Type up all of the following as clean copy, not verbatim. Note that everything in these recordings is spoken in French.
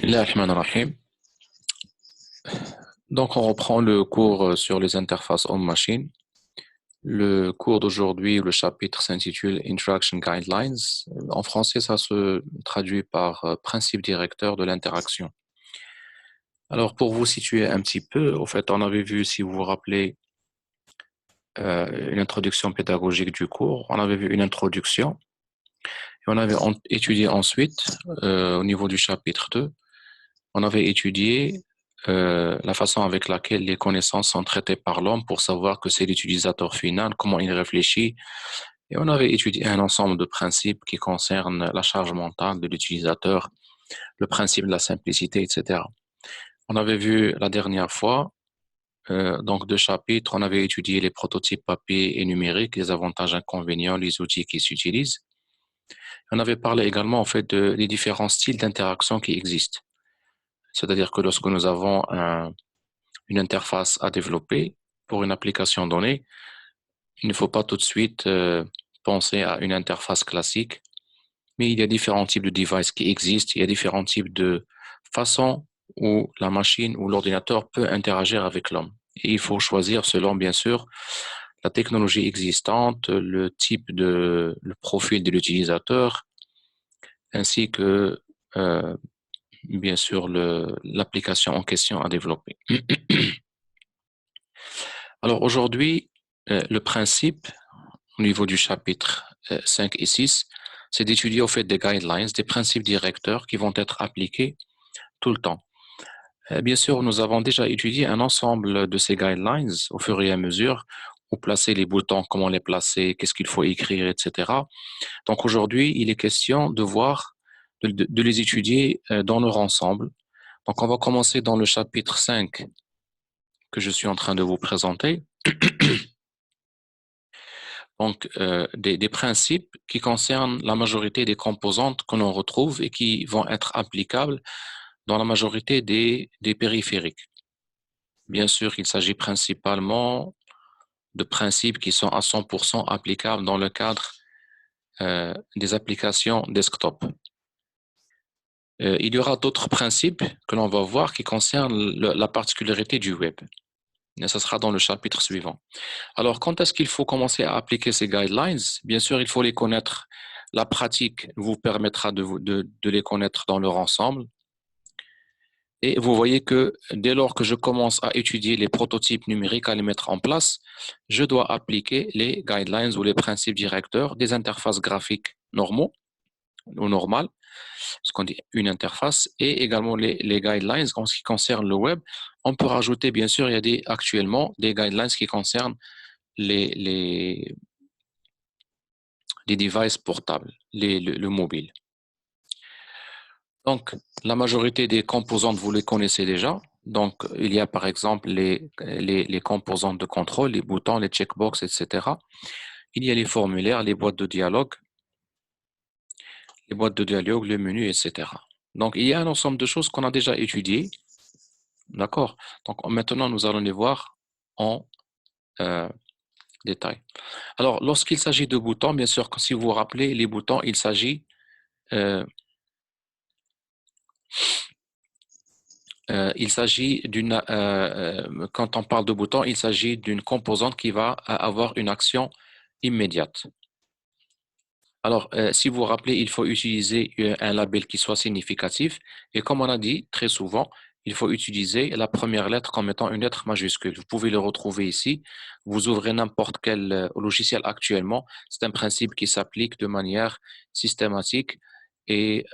Bismillah ar-Rahman ar-Rahim. Donc, on reprend le cours sur les interfaces homme-machine. Le cours d'aujourd'hui, le chapitre s'intitule Interaction Guidelines. En français, ça se traduit par principe directeur de l'interaction. Alors, pour vous situer un petit peu, au fait, on avait vu, si vous vous rappelez, une introduction pédagogique du cours. On avait vu une introduction. Et on avait étudié ensuite, au niveau du chapitre 2, on avait étudié la façon avec laquelle les connaissances sont traitées par l'homme pour savoir que c'est l'utilisateur final, comment il réfléchit. Et on avait étudié un ensemble de principes qui concernent la charge mentale de l'utilisateur, le principe de la simplicité, etc. On avait vu la dernière fois, donc deux chapitres, on avait étudié les prototypes papier et numérique, les avantages, inconvénients, les outils qui s'utilisent. On avait parlé également en fait des différents styles d'interaction qui existent. C'est-à-dire que lorsque nous avons une interface à développer pour une application donnée, il ne faut pas tout de suite penser à une interface classique, mais il y a différents types de devices qui existent, il y a différents types de façons où la machine ou l'ordinateur peut interagir avec l'homme. Et il faut choisir selon, bien sûr, la technologie existante, le profil de l'utilisateur, ainsi que, bien sûr, l'application en question à développer. Alors aujourd'hui, le principe au niveau du chapitre 5 et 6, c'est d'étudier au fait des guidelines, des principes directeurs qui vont être appliqués tout le temps. Bien sûr, nous avons déjà étudié un ensemble de ces guidelines au fur et à mesure, où placer les boutons, comment les placer, qu'est-ce qu'il faut écrire, etc. Donc aujourd'hui, il est question de voir, de les étudier dans leur ensemble. Donc on va commencer dans le chapitre 5 que je suis en train de vous présenter. Donc, des principes qui concernent la majorité des composantes que l'on retrouve et qui vont être applicables dans la majorité des périphériques. Bien sûr, il s'agit principalement de principes qui sont à 100% applicables dans le cadre des applications desktop. Il y aura d'autres principes que l'on va voir qui concernent la particularité du web. Et ça sera dans le chapitre suivant. Alors, quand est-ce qu'il faut commencer à appliquer ces guidelines? Bien sûr, il faut les connaître. La pratique vous permettra de les connaître dans leur ensemble. Et vous voyez que dès lors que je commence à étudier les prototypes numériques à les mettre en place, je dois appliquer les guidelines ou les principes directeurs des interfaces graphiques normaux ou normales, ce qu'on dit une interface, et également les guidelines en ce qui concerne le web. On peut rajouter, bien sûr, il y a actuellement des guidelines qui concernent les devices portables, le mobile. Donc, la majorité des composantes, vous les connaissez déjà. Donc, il y a par exemple les composantes de contrôle, les boutons, les checkbox, etc. Il y a les formulaires, les boîtes de dialogue, le menu, etc. Donc, il y a un ensemble de choses qu'on a déjà étudiées. D'accord? Donc, maintenant, nous allons les voir en détail. Alors, lorsqu'il s'agit de boutons, bien sûr, si vous vous rappelez, les boutons, il s'agit d'une, quand on parle de bouton, il s'agit d'une composante qui va avoir une action immédiate. Alors, si vous vous rappelez, il faut utiliser un label qui soit significatif. Et comme on a dit très souvent, il faut utiliser la première lettre comme étant une lettre majuscule. Vous pouvez le retrouver ici. Vous ouvrez n'importe quel logiciel actuellement. C'est un principe qui s'applique de manière systématique et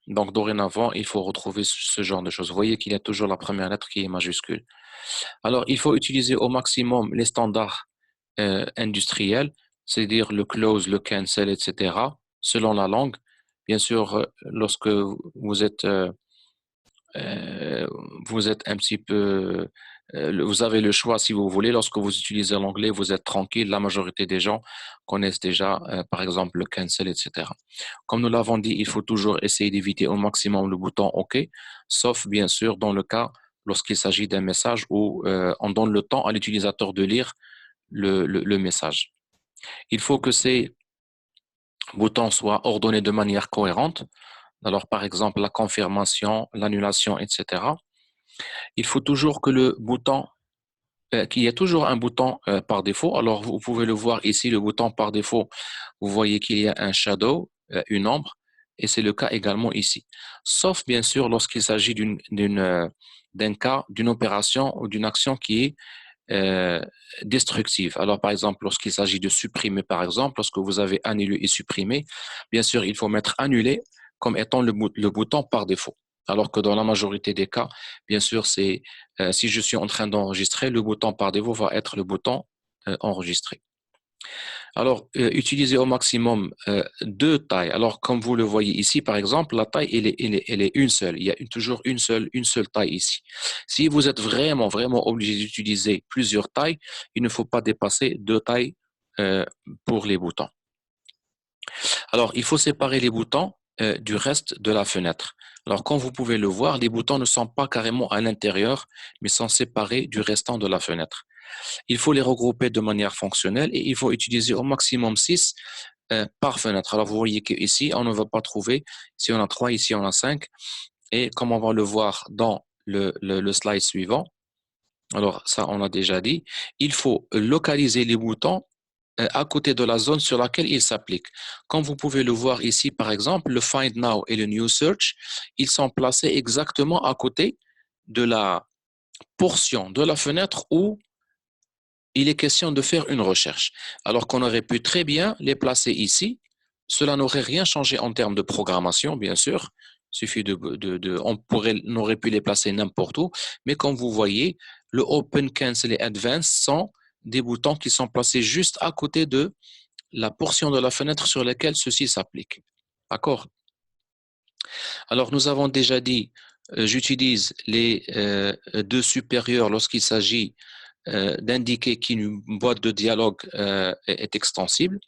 donc, dorénavant, il faut retrouver ce genre de choses. Vous voyez qu'il y a toujours la première lettre qui est majuscule. Alors, il faut utiliser au maximum les standards industriels, c'est-à-dire le close, le cancel, etc., selon la langue. Bien sûr, lorsque vous êtes un petit peu, vous avez le choix si vous voulez. Lorsque vous utilisez l'anglais, vous êtes tranquille. La majorité des gens connaissent déjà, par exemple, le cancel, etc. Comme nous l'avons dit, il faut toujours essayer d'éviter au maximum le bouton OK, sauf bien sûr dans le cas lorsqu'il s'agit d'un message où on donne le temps à l'utilisateur de lire le message. Il faut que ces boutons soient ordonnés de manière cohérente. alors par exemple la confirmation, l'annulation, etc., il faut toujours que le bouton, qu'il y ait toujours un bouton par défaut. Alors vous pouvez le voir ici, le bouton par défaut, vous voyez qu'il y a un shadow, une ombre, et c'est le cas également ici. Sauf bien sûr lorsqu'il s'agit d'un cas, d'une opération ou d'une action qui est euh, destructive. Alors, par exemple, lorsqu'il s'agit de supprimer, par exemple, lorsque vous avez annulé et supprimé, bien sûr, il faut mettre annulé comme étant le bouton par défaut. Alors que dans la majorité des cas, bien sûr, c'est si je suis en train d'enregistrer, le bouton par défaut va être le bouton enregistrer. Alors, utilisez au maximum deux tailles. Alors, comme vous le voyez ici, par exemple, la taille, elle est une seule. Il y a toujours une seule taille ici. Si vous êtes vraiment obligé d'utiliser plusieurs tailles, il ne faut pas dépasser deux tailles pour les boutons. Alors, il faut séparer les boutons du reste de la fenêtre. Alors, comme vous pouvez le voir, les boutons ne sont pas carrément à l'intérieur, mais sont séparés du restant de la fenêtre. Il faut les regrouper de manière fonctionnelle et il faut utiliser au maximum 6 par fenêtre. Alors, vous voyez qu'ici, on ne va pas trouver, ici on a 3, ici on a 5. Et comme on va le voir dans le slide suivant, alors ça on a déjà dit, il faut localiser les boutons à côté de la zone sur laquelle ils s'appliquent. Comme vous pouvez le voir ici, par exemple, le Find Now et le New Search, ils sont placés exactement à côté de la portion de la fenêtre où il est question de faire une recherche. Alors qu'on aurait pu très bien les placer ici. Cela n'aurait rien changé en termes de programmation, bien sûr. Il suffit on aurait pu les placer n'importe où. Mais comme vous voyez, le Open, Cancel et Advanced sont des boutons qui sont placés juste à côté de la portion de la fenêtre sur laquelle ceci s'applique. D'accord? Alors, nous avons déjà dit, j'utilise les deux supérieurs lorsqu'il s'agit d'indiquer qu'une boîte de dialogue est extensible.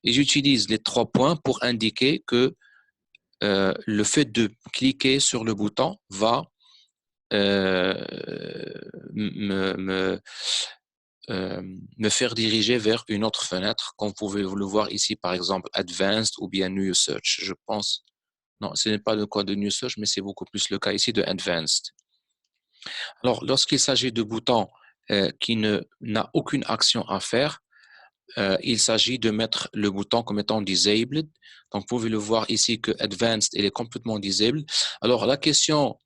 Et j'utilise les 3 points pour indiquer que le fait de cliquer sur le bouton va euh, me, me, me faire diriger vers une autre fenêtre, comme vous pouvez le voir ici, par exemple, Advanced ou bien New Search, je pense. Non, ce n'est pas le cas de New Search, mais c'est beaucoup plus le cas ici de Advanced. Alors, lorsqu'il s'agit de boutons qui n'a aucune action à faire, il s'agit de mettre le bouton comme étant disabled. Donc, vous pouvez le voir ici que advanced, il est complètement disabled. Alors, la question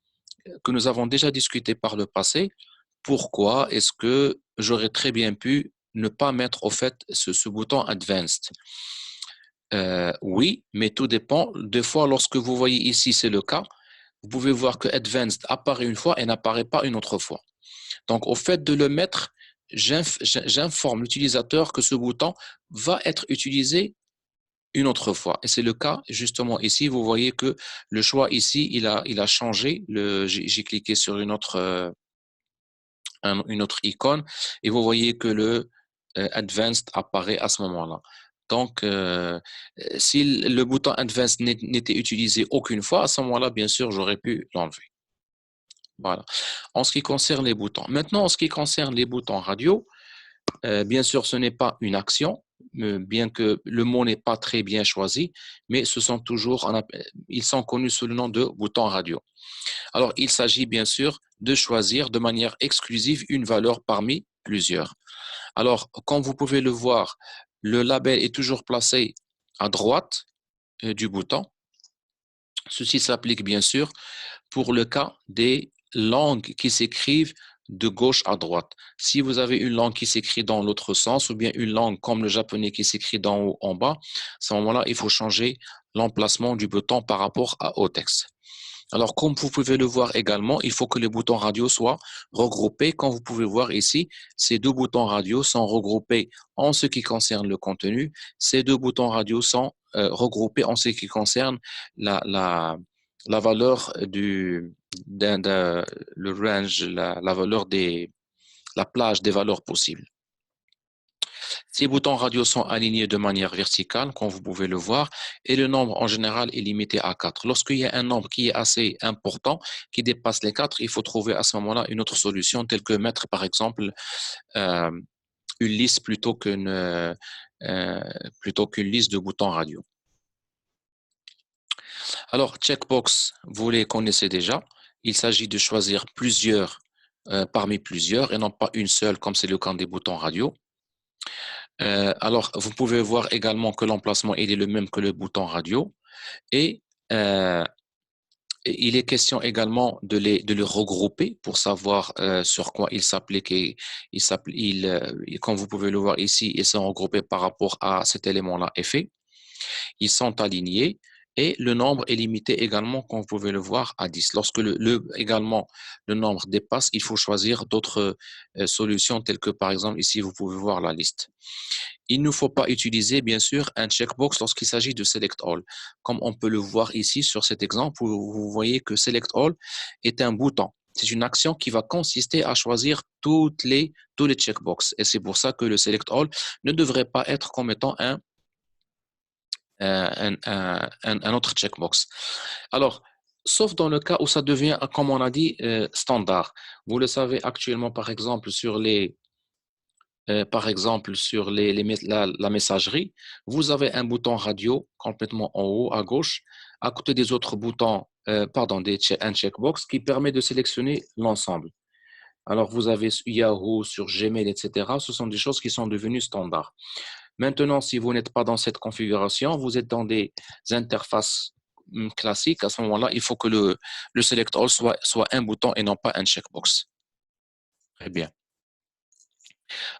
que nous avons déjà discutée par le passé, pourquoi est-ce que j'aurais très bien pu ne pas mettre au fait ce bouton advanced? Oui, mais tout dépend. Des fois, lorsque vous voyez ici, c'est le cas, vous pouvez voir que advanced apparaît une fois et n'apparaît pas une autre fois. Donc, au fait de le mettre, j'informe l'utilisateur que ce bouton va être utilisé une autre fois. Et c'est le cas justement ici. Vous voyez que le choix ici, il a changé. J'ai cliqué sur une autre icône et vous voyez que le Advanced apparaît à ce moment-là. Donc, si le bouton Advanced n'était utilisé aucune fois, à ce moment-là, bien sûr, j'aurais pu l'enlever. Voilà. En ce qui concerne les boutons. Maintenant, en ce qui concerne les boutons radio, bien sûr, ce n'est pas une action, bien que le mot n'est pas très bien choisi, mais ce sont toujours, ils sont connus sous le nom de boutons radio. Alors, il s'agit bien sûr de choisir de manière exclusive une valeur parmi plusieurs. Alors, comme vous pouvez le voir, le label est toujours placé à droite du bouton. Ceci s'applique bien sûr pour le cas des langues qui s'écrivent de gauche à droite. Si vous avez une langue qui s'écrit dans l'autre sens ou bien une langue comme le japonais qui s'écrit d'en haut en bas, à ce moment-là, il faut changer l'emplacement du bouton par rapport au texte. Alors, comme vous pouvez le voir également, il faut que les boutons radio soient regroupés. Comme vous pouvez voir ici, ces deux boutons radio sont regroupés en ce qui concerne le contenu. Ces deux boutons radio sont regroupés en ce qui concerne la valeur le range, la valeur la plage des valeurs possibles. Ces boutons radio sont alignés de manière verticale, comme vous pouvez le voir, et le nombre en général est limité à 4. Lorsqu'il y a un nombre qui est assez important, qui dépasse les 4, il faut trouver à ce moment-là une autre solution, telle que mettre par exemple euh, une liste plutôt qu'une liste de boutons radio. Alors, checkbox, vous les connaissez déjà. Il s'agit de choisir plusieurs parmi plusieurs et non pas une seule, comme c'est le cas des boutons radio. Alors, vous pouvez voir également que l'emplacement il est le même que le bouton radio et euh, il est question également de les regrouper pour savoir sur quoi ils s'appliquent et comme vous pouvez le voir ici, ils sont regroupés par rapport à cet élément-là effet. Ils sont alignés et le nombre est limité également, comme vous pouvez le voir, à 10. Lorsque également le nombre dépasse, il faut choisir d'autres solutions telles que par exemple ici, vous pouvez voir la liste. Il ne faut pas utiliser, bien sûr, un checkbox lorsqu'il s'agit de Select All. Comme on peut le voir ici sur cet exemple, où vous voyez que Select All est un bouton. C'est une action qui va consister à choisir tous les checkbox. Et c'est pour ça que le Select All ne devrait pas être comme étant un autre checkbox. Alors, sauf dans le cas où ça devient, comme on a dit, standard. Vous le savez actuellement, par exemple, sur la messagerie, vous avez un bouton radio complètement en haut à gauche, à côté des autres boutons, un checkbox qui permet de sélectionner l'ensemble. Alors, vous avez Yahoo, sur Gmail, etc. Ce sont des choses qui sont devenues standards. Maintenant, si vous n'êtes pas dans cette configuration, vous êtes dans des interfaces classiques. À ce moment-là, il faut que le Select All soit un bouton et non pas un checkbox. Très bien.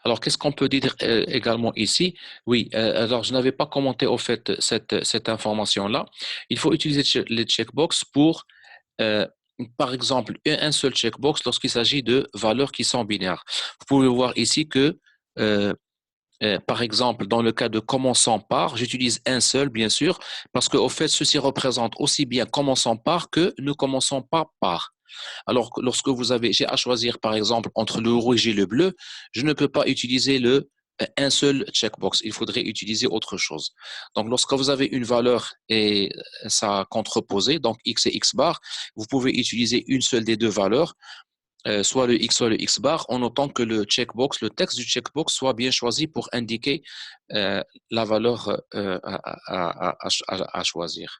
Alors, qu'est-ce qu'on peut dire également ici? Oui, alors je n'avais pas commenté au fait cette information-là. Il faut utiliser les checkbox pour, euh, par exemple, un seul checkbox lorsqu'il s'agit de valeurs qui sont binaires. Vous pouvez voir ici que, euh, par exemple, dans le cas de commençant par, j'utilise un seul, bien sûr, parce qu'au fait, ceci représente aussi bien commençant par que ne commençons pas par. Alors, lorsque j'ai à choisir, par exemple, entre le rouge et le bleu, je ne peux pas utiliser un seul checkbox. Il faudrait utiliser autre chose. Donc, lorsque vous avez une valeur et sa contreposée, donc x et x bar, vous pouvez utiliser une seule des deux valeurs, soit le x, soit le x bar, en notant que le texte du checkbox soit bien choisi pour indiquer la valeur à choisir.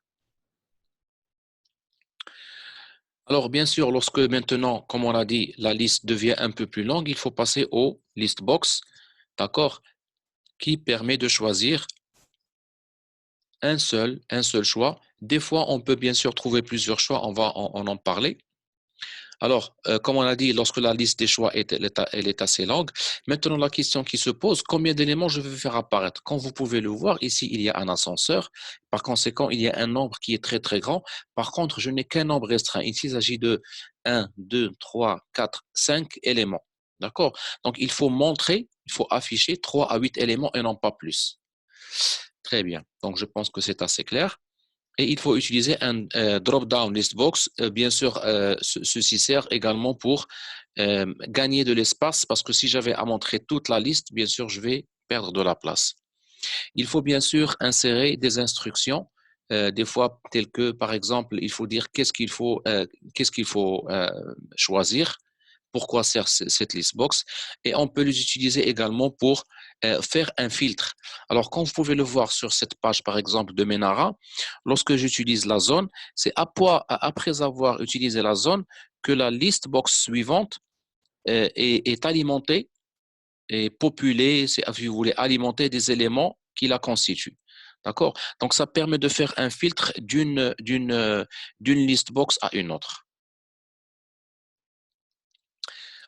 Alors, bien sûr, lorsque maintenant, comme on l'a dit, la liste devient un peu plus longue, il faut passer au list box, d'accord, qui permet de choisir un seul choix. Des fois, on peut bien sûr trouver plusieurs choix, on va en parler. Alors, comme on a dit, lorsque la liste des choix elle est assez longue, maintenant la question qui se pose, combien d'éléments je vais faire apparaître? Comme vous pouvez le voir, ici, il y a un ascenseur. Par conséquent, il y a un nombre qui est très, très grand. Par contre, je n'ai qu'un nombre restreint. Ici, il s'agit de 1, 2, 3, 4, 5 éléments. D'accord? Donc, il faut afficher 3 à 8 éléments et non pas plus. Très bien. Donc, je pense que c'est assez clair. Et il faut utiliser un drop-down list box. Bien sûr, ceci sert également pour gagner de l'espace parce que si j'avais à montrer toute la liste, bien sûr, je vais perdre de la place. Il faut bien sûr insérer des instructions, des fois telles que, par exemple, il faut dire qu'est-ce qu'il faut choisir, pourquoi sert cette listbox, et on peut les utiliser également pour faire un filtre. Alors, comme vous pouvez le voir sur cette page, par exemple, de Menara, lorsque j'utilise la zone, c'est après avoir utilisé la zone que la listbox suivante est alimentée et populée, si vous voulez, alimenter des éléments qui la constituent. D'accord? Donc, ça permet de faire un filtre d'une listbox à une autre.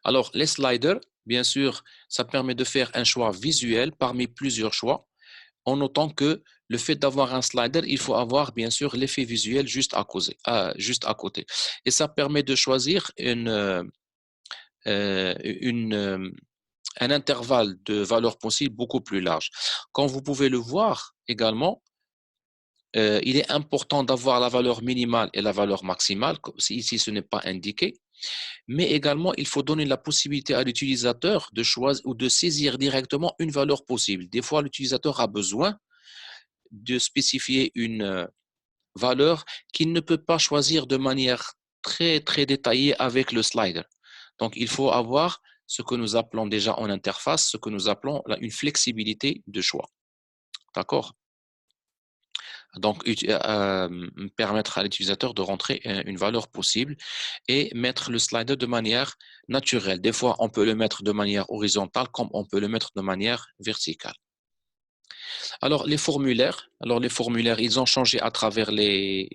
Alors, les sliders, bien sûr, ça permet de faire un choix visuel parmi plusieurs choix, en notant que le fait d'avoir un slider, il faut avoir, bien sûr, l'effet visuel juste à côté. Et ça permet de choisir une, un intervalle de valeurs possibles beaucoup plus large. Comme vous pouvez le voir également, il est important d'avoir la valeur minimale et la valeur maximale, ici ce n'est pas indiqué, mais également il faut donner la possibilité à l'utilisateur de choisir ou de saisir directement une valeur possible. Des fois, l'utilisateur a besoin de spécifier une valeur qu'il ne peut pas choisir de manière très, très détaillée avec le slider. Donc, il faut avoir ce que nous appelons déjà en interface, ce que nous appelons une flexibilité de choix. D'accord? Donc, permettre à l'utilisateur de rentrer une valeur possible et mettre le slider de manière naturelle. Des fois, on peut le mettre de manière horizontale comme on peut le mettre de manière verticale. Alors, les formulaires, ils ont changé à travers les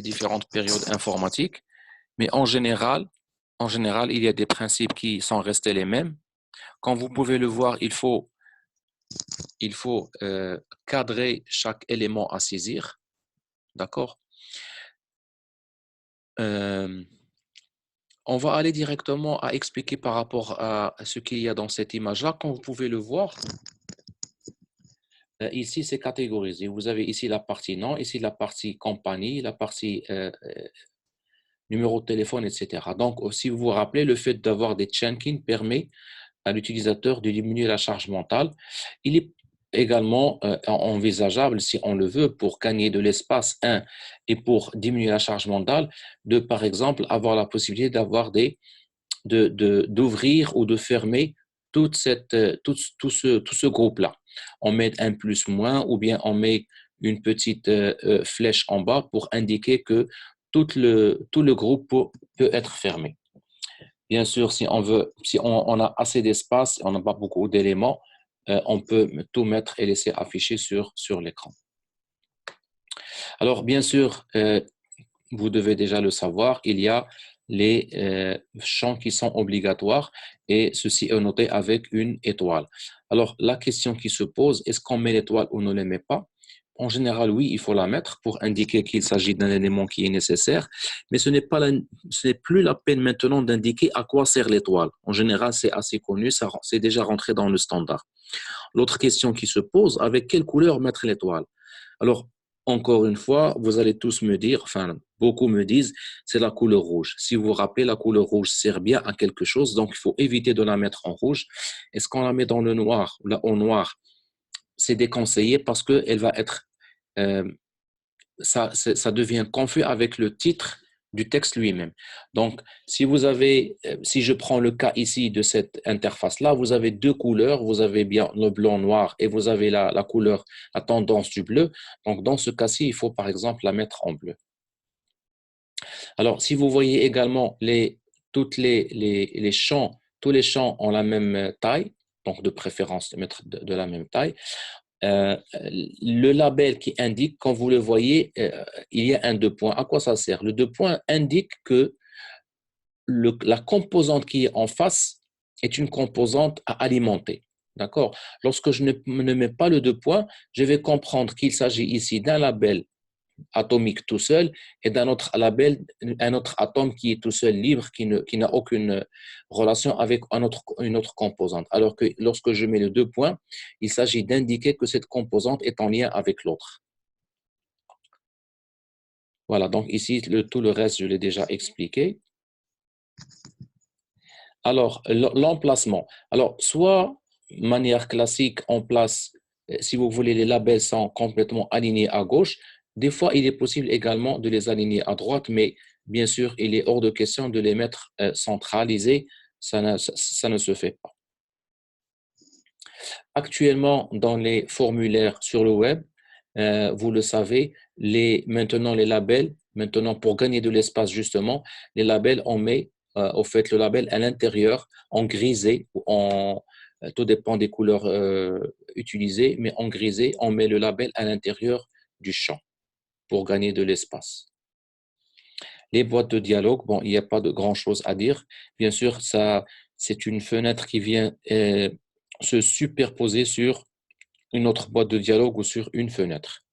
différentes périodes informatiques, mais en général, il y a des principes qui sont restés les mêmes. Comme vous pouvez le voir, il faut cadrer chaque élément à saisir. D'accord? Euh, on va aller directement à expliquer par rapport à ce qu'il y a dans cette image-là. Comme vous pouvez le voir, ici, c'est catégorisé. Vous avez ici la partie nom, ici la partie compagnie, la partie numéro de téléphone, etc. Donc, si vous vous rappelez, le fait d'avoir des chunking permet à l'utilisateur de diminuer la charge mentale. Il est également envisageable, si on le veut, pour gagner de l'espace, et pour diminuer la charge mentale, de, par exemple, avoir la possibilité d'ouvrir ou de fermer tout ce groupe-là. On met un plus moins ou bien on met une petite flèche en bas pour indiquer que tout le groupe peut être fermé. Bien sûr, si on a assez d'espace, on n'a pas beaucoup d'éléments, on peut tout mettre et laisser afficher sur l'écran. Alors, bien sûr, vous devez déjà le savoir, il y a les champs qui sont obligatoires et ceci est noté avec une étoile. Alors, la question qui se pose, est-ce qu'on met l'étoile ou on ne la met pas? En général, oui, il faut la mettre pour indiquer qu'il s'agit d'un élément qui est nécessaire, mais ce n'est plus la peine maintenant d'indiquer à quoi sert l'étoile. En général, c'est assez connu, c'est déjà rentré dans le standard. L'autre question qui se pose, avec quelle couleur mettre l'étoile? Alors, encore une fois, vous allez tous me dire, enfin, beaucoup me disent, c'est la couleur rouge. Si vous vous rappelez, la couleur rouge sert bien à quelque chose, donc il faut éviter de la mettre en rouge. Est-ce qu'on la met dans le noir? Là, au noir, c'est déconseillé parce que elle va être, euh, ça devient confus avec le titre du texte lui-même. Donc, si je prends le cas ici de cette interface-là, vous avez deux couleurs, vous avez bien le blanc-noir et vous avez la couleur, la tendance du bleu. Donc, dans ce cas-ci, il faut par exemple la mettre en bleu. Alors, si vous voyez également tous les champs ont la même taille, donc de préférence de mettre de la même taille. Le label qui indique, quand vous le voyez, il y a un deux points. À quoi ça sert? Le deux points indique que la composante qui est en face est une composante à alimenter. D'accord? Lorsque je ne mets pas le deux points, je vais comprendre qu'il s'agit ici d'un label atomique tout seul et d'un autre label, un autre atome qui est tout seul libre, qui n'a aucune relation avec une autre composante. Alors que lorsque je mets les deux points, il s'agit d'indiquer que cette composante est en lien avec l'autre. Voilà, donc ici, tout le reste, je l'ai déjà expliqué. Alors, l'emplacement. Alors, soit, manière classique, on place, si vous voulez, les labels sont complètement alignés à gauche. Des fois, il est possible également de les aligner à droite, mais bien sûr, il est hors de question de les mettre centralisés. Ça ne se fait pas. Actuellement, dans les formulaires sur le web, vous le savez, maintenant les labels, maintenant pour gagner de l'espace justement, les labels, on met au fait le label à l'intérieur en grisé, tout dépend des couleurs utilisées, mais en grisé, on met le label à l'intérieur du champ pour gagner de l'espace. Les boîtes de dialogue, bon, il n'y a pas de grand-chose à dire. Bien sûr, c'est une fenêtre qui vient se superposer sur une autre boîte de dialogue ou sur une fenêtre.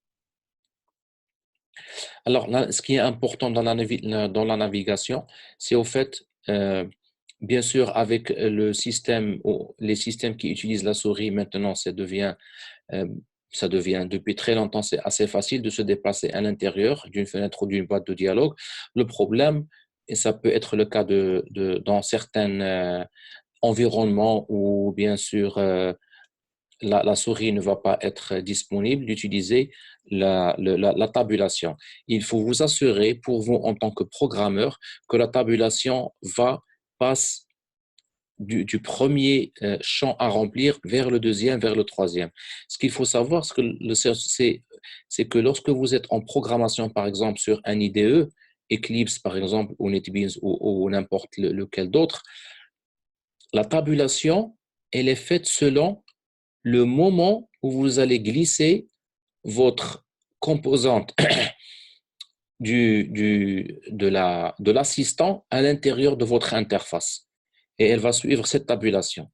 Alors, là, ce qui est important dans la navigation, c'est au fait, bien sûr, avec le système, les systèmes qui utilisent la souris, maintenant, euh, ça devient depuis très longtemps, c'est assez facile de se déplacer à l'intérieur d'une fenêtre ou d'une boîte de dialogue. Le problème, et ça peut être le cas dans certains environnements où, bien sûr, la souris ne va pas être disponible, d'utiliser la tabulation. Il faut vous assurer, pour vous en tant que programmeur, que la tabulation passe du premier champ à remplir vers le deuxième, vers le troisième. Ce qu'il faut savoir, c'est que lorsque vous êtes en programmation, par exemple, sur un IDE, Eclipse, par exemple, ou NetBeans, ou n'importe lequel d'autre, la tabulation, elle est faite selon le moment où vous allez glisser votre composante de l'assistant à l'intérieur de votre interface. Et elle va suivre cette tabulation.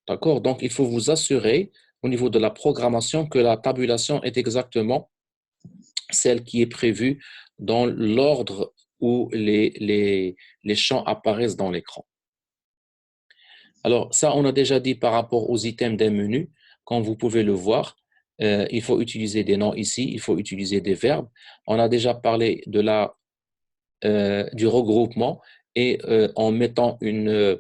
D'accord? Donc, il faut vous assurer au niveau de la programmation que la tabulation est exactement celle qui est prévue dans l'ordre où les champs apparaissent dans l'écran. Alors, ça, on a déjà dit par rapport aux items d'un menu. Comme vous pouvez le voir, il faut utiliser des noms ici, il faut utiliser des verbes. On a déjà parlé du regroupement et en mettant une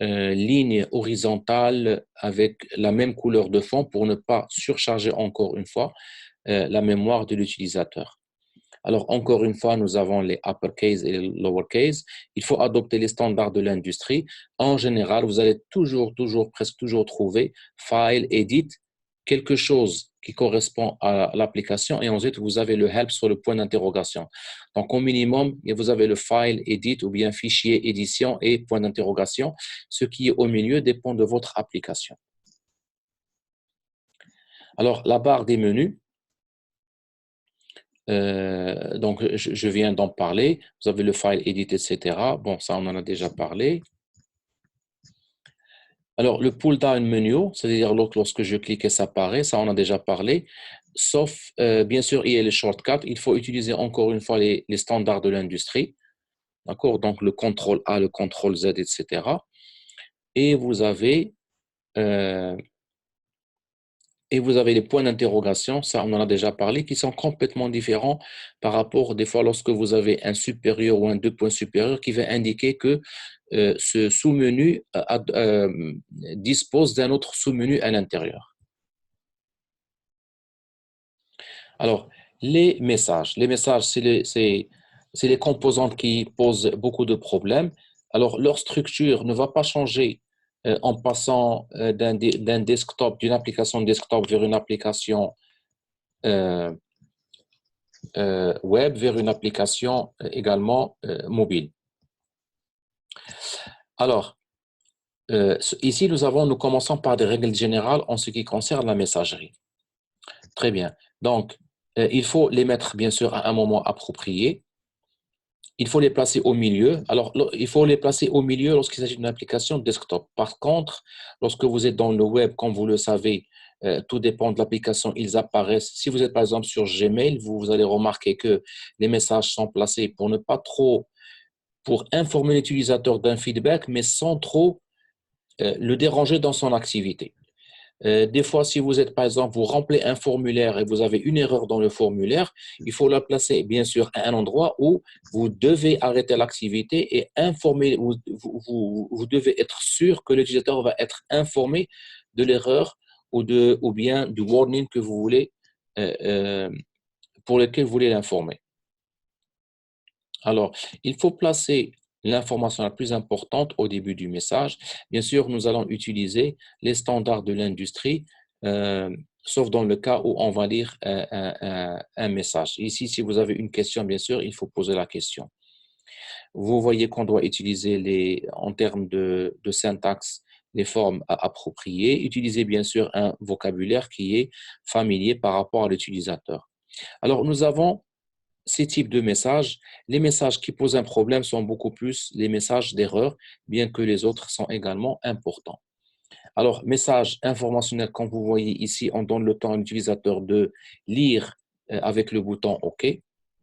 ligne horizontale avec la même couleur de fond pour ne pas surcharger encore une fois la mémoire de l'utilisateur. Alors, encore une fois, nous avons les uppercase et les lowercase. Il faut adopter les standards de l'industrie. En général, vous allez presque toujours trouver File, Edit, quelque chose qui correspond à l'application et ensuite, vous avez le Help sur le point d'interrogation. Donc, au minimum, vous avez le File, Edit ou bien Fichier, Édition et point d'interrogation. Ce qui est au milieu dépend de votre application. Alors, la barre des menus, donc, je viens d'en parler. Vous avez le file edit, etc. Bon, ça, on en a déjà parlé. Alors, le pull-down menu, c'est-à-dire lorsque je clique et ça apparaît, ça, on a déjà parlé. Sauf, bien sûr, il y a les shortcuts. Il faut utiliser encore une fois les standards de l'industrie. D'accord? Donc, le contrôle A, le contrôle Z, etc. Et vous avez les points d'interrogation, ça on en a déjà parlé, qui sont complètement différents par rapport des fois lorsque vous avez un supérieur ou un deux points supérieurs qui va indiquer que ce sous-menu dispose d'un autre sous-menu à l'intérieur. Alors, les messages, c'est les composantes qui posent beaucoup de problèmes. Alors, leur structure ne va pas changer en passant d'un desktop, d'une application desktop vers une application web, vers une application également mobile. Alors, ici, nous commençons par des règles générales en ce qui concerne la messagerie. Très bien. Donc, il faut les mettre, bien sûr, à un moment approprié. Il faut les placer au milieu. Alors, il faut les placer au milieu lorsqu'il s'agit d'une application desktop. Par contre, lorsque vous êtes dans le web, comme vous le savez, tout dépend de l'application, ils apparaissent. Si vous êtes par exemple sur Gmail, vous allez remarquer que les messages sont placés pour informer l'utilisateur d'un feedback, mais sans trop le déranger dans son activité. Des fois, si vous êtes, par exemple, vous remplissez un formulaire et vous avez une erreur dans le formulaire, il faut la placer, bien sûr, à un endroit où vous devez arrêter l'activité et informer, vous devez être sûr que l'utilisateur va être informé de l'erreur ou bien du warning que vous voulez, pour lequel vous voulez l'informer. Alors, il faut placer l'information la plus importante au début du message. Bien sûr, nous allons utiliser les standards de l'industrie, sauf dans le cas où on va lire un message. Ici, si vous avez une question, bien sûr, il faut poser la question. Vous voyez qu'on doit utiliser, en termes de syntaxe, les formes appropriées. Utiliser, bien sûr, un vocabulaire qui est familier par rapport à l'utilisateur. Alors, nous avons ces types de messages. Les messages qui posent un problème sont beaucoup plus les messages d'erreur, bien que les autres sont également importants. Alors, message informationnel, comme vous voyez ici, on donne le temps à l'utilisateur de lire avec le bouton OK.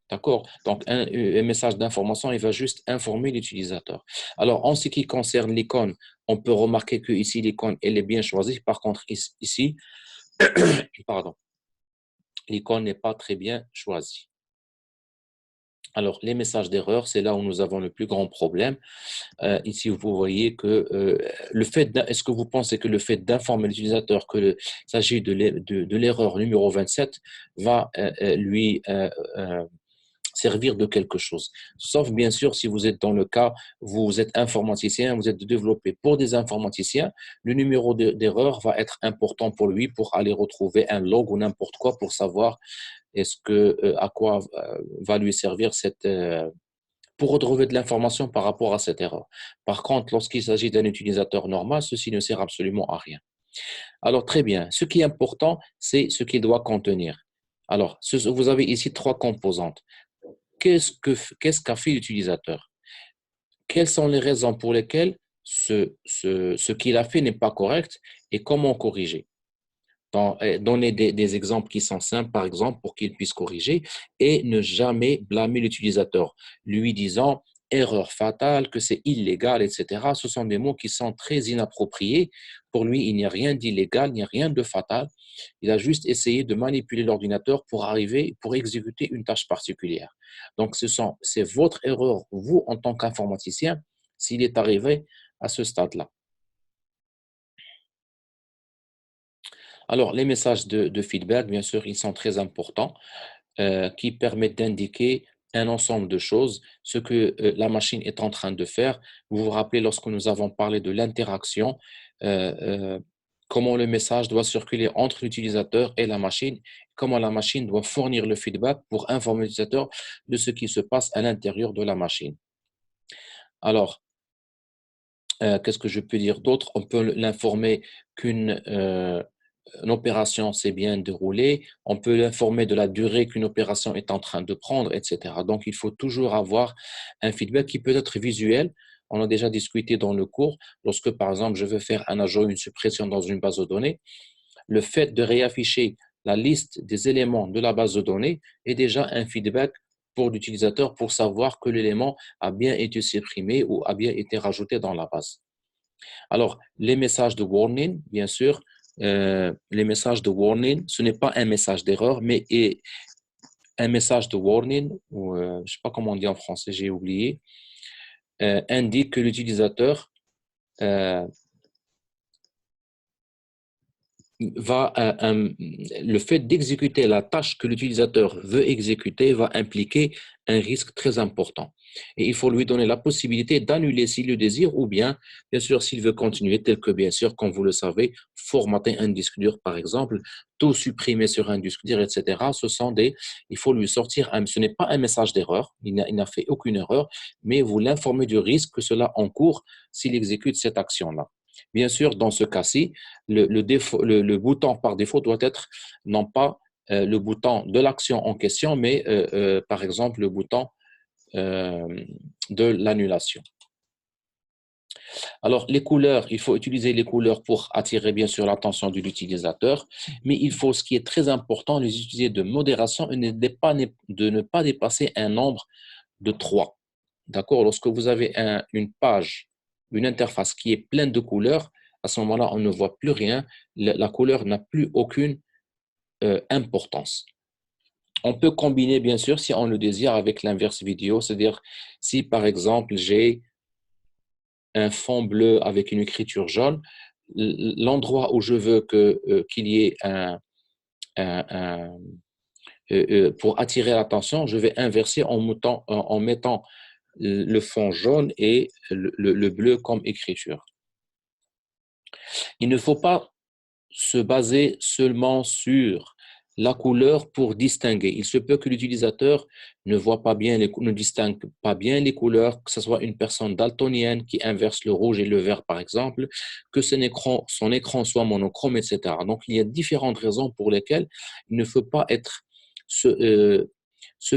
D'accord? Donc, un message d'information, il va juste informer l'utilisateur. Alors, en ce qui concerne l'icône, on peut remarquer que ici, l'icône, elle est bien choisie. Par contre, ici, pardon, l'icône n'est pas très bien choisie. Alors, les messages d'erreur, c'est là où nous avons le plus grand problème. Ici, vous voyez que est-ce que vous pensez que le fait d'informer l'utilisateur qu'il s'agit de l'erreur numéro 27 va lui servir de quelque chose. Sauf bien sûr si vous êtes dans le cas, vous êtes informaticien, vous êtes développé pour des informaticiens, le numéro d'erreur va être important pour lui pour aller retrouver un log ou n'importe quoi pour savoir est-ce que, à quoi va lui servir pour retrouver de l'information par rapport à cette erreur. Par contre, lorsqu'il s'agit d'un utilisateur normal, ceci ne sert absolument à rien. Alors, très bien. Ce qui est important, c'est ce qu'il doit contenir. Alors, vous avez ici trois composantes. Qu'est-ce qu'a fait l'utilisateur? Quelles sont les raisons pour lesquelles ce qu'il a fait n'est pas correct et comment corriger? Donner des exemples qui sont simples, par exemple, pour qu'il puisse corriger et ne jamais blâmer l'utilisateur, lui disant erreur fatale, que c'est illégal, etc. Ce sont des mots qui sont très inappropriés. Pour lui, il n'y a rien d'illégal, il n'y a rien de fatal. Il a juste essayé de manipuler l'ordinateur pour exécuter une tâche particulière. Donc, c'est votre erreur, vous, en tant qu'informaticien, s'il est arrivé à ce stade-là. Alors, les messages de feedback, bien sûr, ils sont très importants, qui permettent d'indiquer un ensemble de choses, ce que la machine est en train de faire. Vous vous rappelez, lorsque nous avons parlé de l'interaction, euh, euh, comment le message doit circuler entre l'utilisateur et la machine, comment la machine doit fournir le feedback pour informer l'utilisateur de ce qui se passe à l'intérieur de la machine. Alors, qu'est-ce que je peux dire d'autre? On peut l'informer qu'une opération s'est bien déroulée, on peut l'informer de la durée qu'une opération est en train de prendre, etc. Donc, il faut toujours avoir un feedback qui peut être visuel. On a déjà discuté dans le cours, lorsque, par exemple, je veux faire un ajout, une suppression dans une base de données, le fait de réafficher la liste des éléments de la base de données est déjà un feedback pour l'utilisateur pour savoir que l'élément a bien été supprimé ou a bien été rajouté dans la base. Alors, les messages de warning, bien sûr, les messages de warning, ce n'est pas un message d'erreur, mais un message de warning, ou je ne sais pas comment on dit en français, j'ai oublié, indique que l'utilisateur euh, le fait d'exécuter la tâche que l'utilisateur veut exécuter va impliquer un risque très important. Et il faut lui donner la possibilité d'annuler s'il le désire ou bien sûr, s'il veut continuer, tel que, bien sûr, comme vous le savez, formater un disque dur, par exemple, tout supprimer sur un disque dur, etc. Il faut lui sortir, ce n'est pas un message d'erreur, il n'a fait aucune erreur, mais vous l'informez du risque que cela encourt s'il exécute cette action-là. Bien sûr, dans ce cas-ci, le bouton par défaut doit être non pas le bouton de l'action en question, mais par exemple le bouton euh, de l'annulation. Alors, les couleurs, il faut utiliser les couleurs pour attirer bien sûr l'attention de l'utilisateur, mais il faut, ce qui est très important, les utiliser de modération et de ne pas dépasser un nombre de 3. D'accord? Lorsque vous avez une page, une interface qui est pleine de couleurs, à ce moment-là, on ne voit plus rien. La couleur n'a plus aucune importance. On peut combiner, bien sûr, si on le désire, avec l'inverse vidéo, c'est-à-dire si, par exemple, j'ai un fond bleu avec une écriture jaune, l'endroit où je veux qu'il y ait un pour attirer l'attention, je vais inverser en mettant le fond jaune et le bleu comme écriture. Il ne faut pas se baser seulement sur la couleur pour distinguer. Il se peut que l'utilisateur ne distingue pas bien les couleurs, que ce soit une personne daltonienne qui inverse le rouge et le vert, par exemple, que son écran soit monochrome, etc. Donc, il y a différentes raisons pour lesquelles il ne faut pas se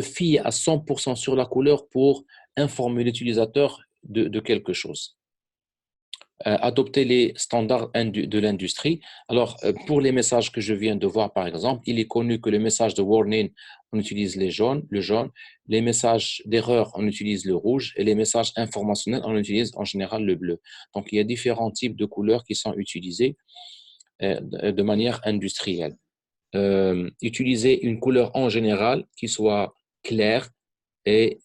fier à 100% sur la couleur pour informer l'utilisateur de quelque chose. Adopter les standards de l'industrie. Alors, pour les messages que je viens de voir, par exemple, il est connu que le message de warning, on utilise le jaune, les messages d'erreur, on utilise le rouge, et les messages informationnels, on utilise en général le bleu. Donc, il y a différents types de couleurs qui sont utilisés de manière industrielle. Utiliser une couleur en général qui soit claire et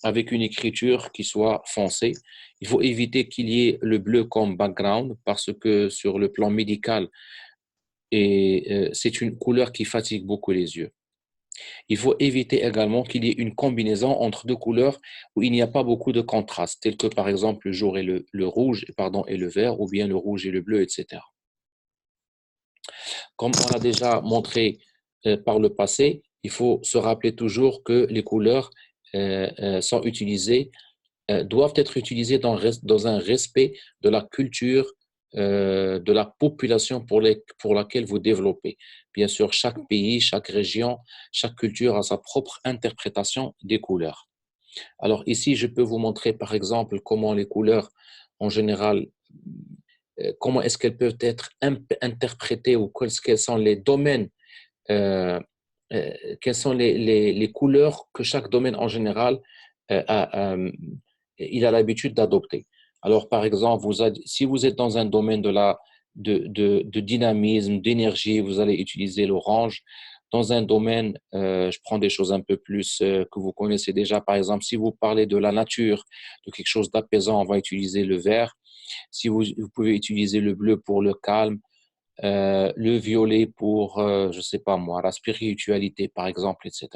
avec une écriture qui soit foncée. Il faut éviter qu'il y ait le bleu comme background parce que sur le plan médical, c'est une couleur qui fatigue beaucoup les yeux. Il faut éviter également qu'il y ait une combinaison entre deux couleurs où il n'y a pas beaucoup de contraste, tel que par exemple le jour et le rouge, pardon, et le vert, ou bien le rouge et le bleu, etc. Comme on a déjà montré par le passé, il faut se rappeler toujours que les couleurs sont utilisées, doivent être utilisées dans un respect de la culture de la population pour laquelle vous développez. Bien sûr, chaque pays, chaque région, chaque culture a sa propre interprétation des couleurs. Alors ici, je peux vous montrer par exemple comment les couleurs, en général, comment est-ce qu'elles peuvent être interprétées ou quels sont les domaines, euh, quelles sont les couleurs que chaque domaine en général il a l'habitude d'adopter. Alors par exemple, si vous êtes dans un domaine de dynamisme, d'énergie, vous allez utiliser l'orange. Dans un domaine, je prends des choses un peu plus que vous connaissez déjà. Par exemple, si vous parlez de la nature, de quelque chose d'apaisant, on va utiliser le vert. Si vous pouvez utiliser le bleu pour le calme, le violet pour, je ne sais pas moi, la spiritualité, par exemple, etc.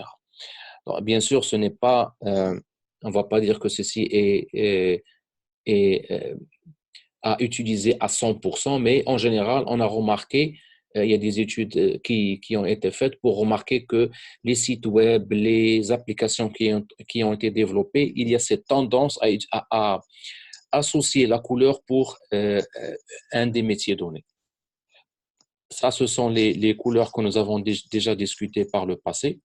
Donc, bien sûr, ce n'est pas, on ne va pas dire que ceci est à utiliser à 100%, mais en général, on a remarqué, il y a des études qui ont été faites pour remarquer que les sites web, les applications qui ont été développées, il y a cette tendance à associer la couleur pour un des métiers donnés. Ça, ce sont les couleurs que nous avons déjà discutées par le passé.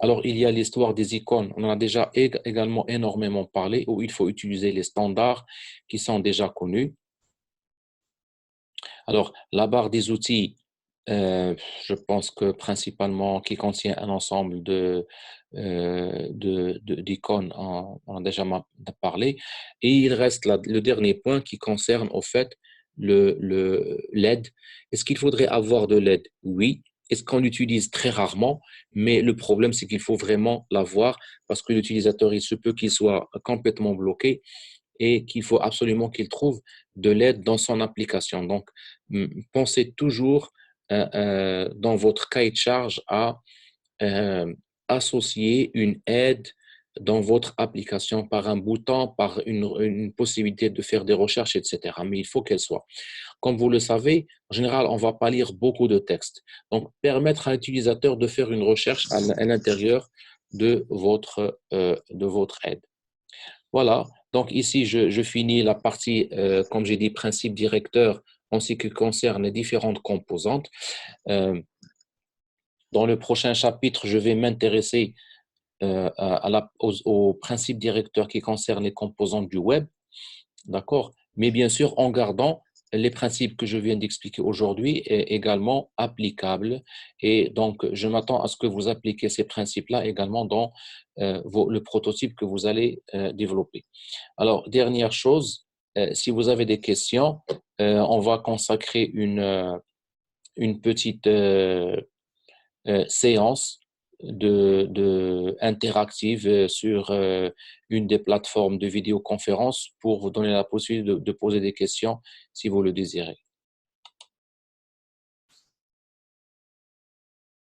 Alors, il y a l'histoire des icônes. On en a déjà également énormément parlé, où il faut utiliser les standards qui sont déjà connus. Alors, la barre des outils, je pense que principalement qui contient un ensemble d'icônes, on a déjà parlé. Et il reste le dernier point qui concerne au fait le LED. Est-ce qu'il faudrait avoir de LED? Oui. Est-ce qu'on l'utilise très rarement? Mais le problème, c'est qu'il faut vraiment l'avoir parce que l'utilisateur, il se peut qu'il soit complètement bloqué et qu'il faut absolument qu'il trouve de l'aide dans son application. Donc, pensez toujours dans votre cahier de charge à euh, associer une aide dans votre application par un bouton, par une possibilité de faire des recherches, etc. Mais il faut qu'elle soit. Comme vous le savez, en général, on ne va pas lire beaucoup de textes. Donc, permettre à l'utilisateur de faire une recherche à l'intérieur de votre aide. Voilà, donc ici, je finis la partie, comme j'ai dit, principe directeur en ce qui concerne les différentes composantes. Euh, dans le prochain chapitre, je vais m'intéresser aux principes directeurs qui concernent les composantes du web, d'accord? Mais bien sûr, en gardant les principes que je viens d'expliquer aujourd'hui également applicables. Et donc, je m'attends à ce que vous appliquiez ces principes-là également dans le prototype que vous allez développer. Alors, dernière chose, si vous avez des questions, on va consacrer une petite séance interactive sur une des plateformes de vidéoconférence pour vous donner la possibilité de poser des questions si vous le désirez.